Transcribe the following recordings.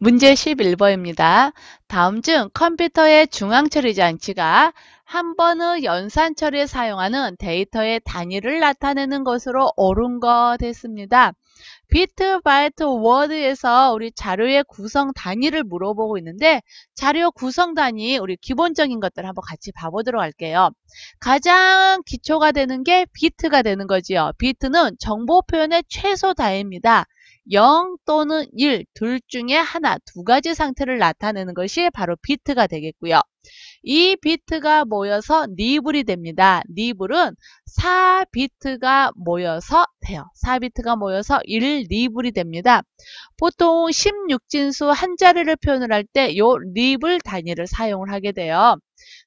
문제 11번입니다. 다음 중 컴퓨터의 중앙처리 장치가 한 번의 연산 처리에 사용하는 데이터의 단위를 나타내는 것으로 옳은 것 했습니다. 비트, 바이트, 워드에서 우리 자료의 구성 단위를 물어보고 있는데 자료 구성 단위 우리 기본적인 것들 한번 같이 봐보도록 할게요. 가장 기초가 되는 게 비트가 되는 거지요. 비트는 정보 표현의 최소 단위입니다. 0 또는 1 둘 중에 하나 두 가지 상태를 나타내는 것이 바로 비트가 되겠고요. 이 비트가 모여서 니블이 됩니다. 니블은 4비트가 모여서 돼요. 4비트가 모여서 1니블이 됩니다. 보통 16진수 한 자리를 표현을 할 때 요 니블 단위를 사용을 하게 돼요.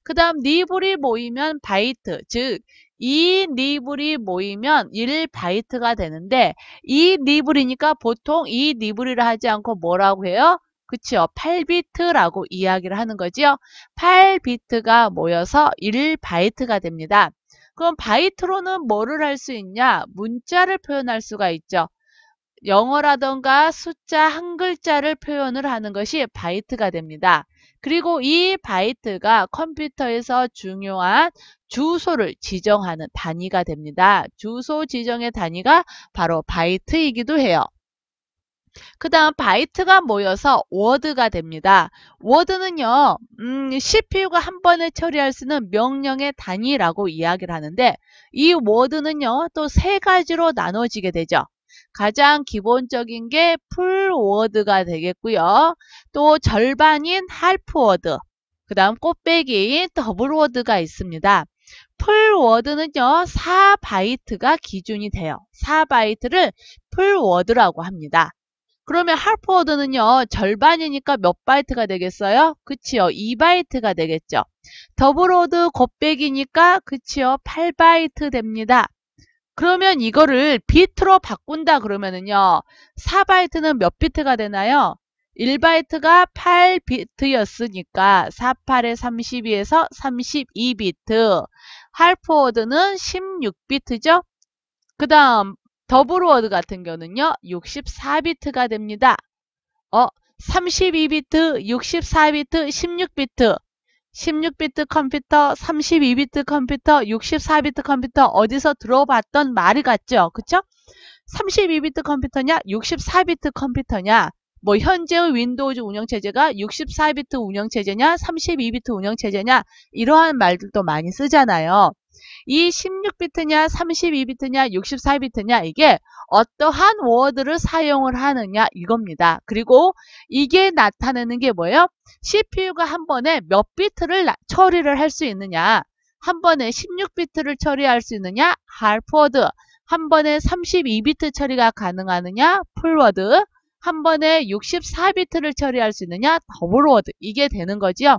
그 다음 니블이 모이면 바이트, 즉 2니블이 모이면 1바이트가 되는데 이 니블이니까 보통 이 니블이라 하지 않고 뭐라고 해요? 그치요. 8비트라고 이야기를 하는 거지요. 8비트가 모여서 1바이트가 됩니다. 그럼 바이트로는 뭐를 할 수 있냐? 문자를 표현할 수가 있죠. 영어라던가 숫자 한 글자를 표현을 하는 것이 바이트가 됩니다. 그리고 이 바이트가 컴퓨터에서 중요한 주소를 지정하는 단위가 됩니다. 주소 지정의 단위가 바로 바이트이기도 해요. 그 다음 바이트가 모여서 워드가 됩니다. 워드는요, CPU가 한 번에 처리할 수 있는 명령의 단위라고 이야기를 하는데 이 워드는요, 또 세 가지로 나눠지게 되죠. 가장 기본적인 게 풀워드가 되겠고요. 또 절반인 할프워드, 그 다음 꽃배기인 더블워드가 있습니다. 풀워드는요, 4바이트가 기준이 돼요. 4바이트를 풀워드라고 합니다. 그러면 할프워드는요, 절반이니까 몇 바이트가 되겠어요? 그치요, 2바이트가 되겠죠. 더블워드 곱빼기니까 그치요, 8바이트 됩니다. 그러면 이거를 비트로 바꾼다 그러면은요, 4바이트는 몇 비트가 되나요? 1바이트가 8비트였으니까 48에 32에서 32비트. 할프워드는 16비트죠? 그 다음 더블워드 같은 경우는요, 64비트가 됩니다. 32비트, 64비트, 16비트. 16비트 컴퓨터, 32비트 컴퓨터, 64비트 컴퓨터 어디서 들어봤던 말이 같죠? 그쵸? 32비트 컴퓨터냐? 64비트 컴퓨터냐? 뭐 현재의 윈도우즈 운영체제가 64비트 운영체제냐? 32비트 운영체제냐? 이러한 말들도 많이 쓰잖아요. 이 16비트냐, 32비트냐, 64비트냐 이게 어떠한 워드를 사용을 하느냐 이겁니다. 그리고 이게 나타내는 게 뭐예요? CPU가 한 번에 몇 비트를 처리를 할 수 있느냐. 한 번에 16비트를 처리할 수 있느냐? 할프워드. 한 번에 32비트 처리가 가능하느냐? 풀워드. 한 번에 64비트를 처리할 수 있느냐? 더블워드. 이게 되는 거죠.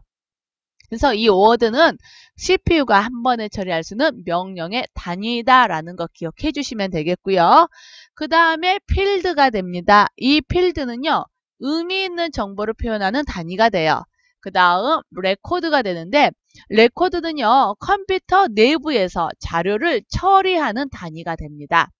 그래서 이 워드는 CPU가 한 번에 처리할 수 있는 명령의 단위다라는 거 기억해 주시면 되겠고요. 그 다음에 필드가 됩니다. 이 필드는요, 의미 있는 정보를 표현하는 단위가 돼요. 그 다음 레코드가 되는데 레코드는요, 컴퓨터 내부에서 자료를 처리하는 단위가 됩니다.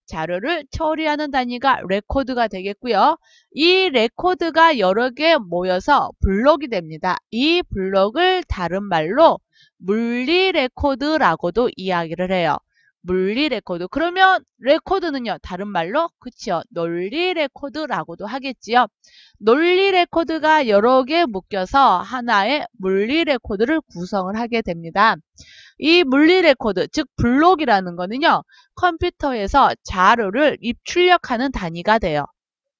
자료를 처리하는 단위가 레코드가 되겠고요. 이 레코드가 여러 개 모여서 블록이 됩니다. 이 블록을 다른 말로 물리 레코드라고도 이야기를 해요. 물리 레코드. 그러면 레코드는요, 다른 말로 그치요, 논리 레코드라고도 하겠지요. 논리 레코드가 여러 개 묶여서 하나의 물리 레코드를 구성을 하게 됩니다. 이 물리 레코드, 즉 블록이라는 거는요, 컴퓨터에서 자료를 입출력하는 단위가 돼요.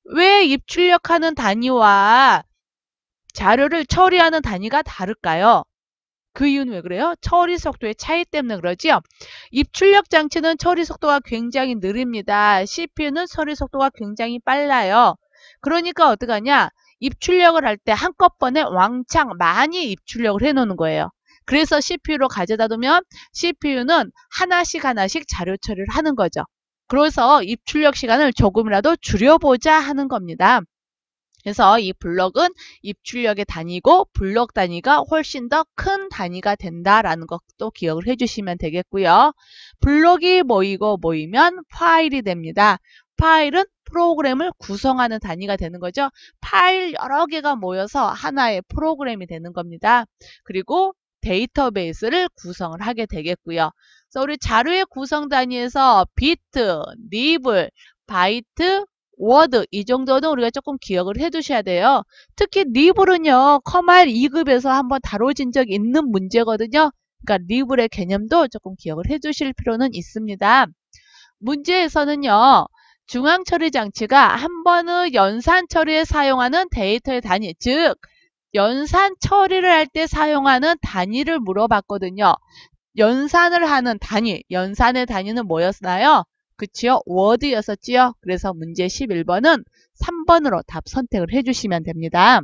왜 입출력하는 단위와 자료를 처리하는 단위가 다를까요? 그 이유는 왜 그래요? 처리 속도의 차이 때문에 그러지요. 입출력 장치는 처리 속도가 굉장히 느립니다. CPU는 처리 속도가 굉장히 빨라요. 그러니까 어떡하냐? 입출력을 할 때 한꺼번에 왕창 많이 입출력을 해놓는 거예요. 그래서 CPU로 가져다 두면 CPU는 하나씩 하나씩 자료 처리를 하는 거죠. 그래서 입출력 시간을 조금이라도 줄여보자 하는 겁니다. 그래서 이 블록은 입출력의 단위고 블록 단위가 훨씬 더 큰 단위가 된다라는 것도 기억을 해주시면 되겠고요. 블록이 모이고 모이면 파일이 됩니다. 파일은 프로그램을 구성하는 단위가 되는 거죠. 파일 여러 개가 모여서 하나의 프로그램이 되는 겁니다. 그리고 데이터베이스를 구성을 하게 되겠고요. 그래서 우리 자료의 구성 단위에서 비트, 니블, 바이트, 워드 이 정도는 우리가 조금 기억을 해 두셔야 돼요. 특히 니블은요. 커마일 2급에서 한번 다뤄진 적이 있는 문제거든요. 그러니까 니블의 개념도 조금 기억을 해 두실 필요는 있습니다. 문제에서는요. 중앙 처리 장치가 한 번의 연산 처리에 사용하는 데이터의 단위, 즉 연산 처리를 할 때 사용하는 단위를 물어봤거든요. 연산을 하는 단위, 연산의 단위는 뭐였나요? 그치요? 워드였었지요? 그래서 문제 11번은 3번으로 답 선택을 해주시면 됩니다.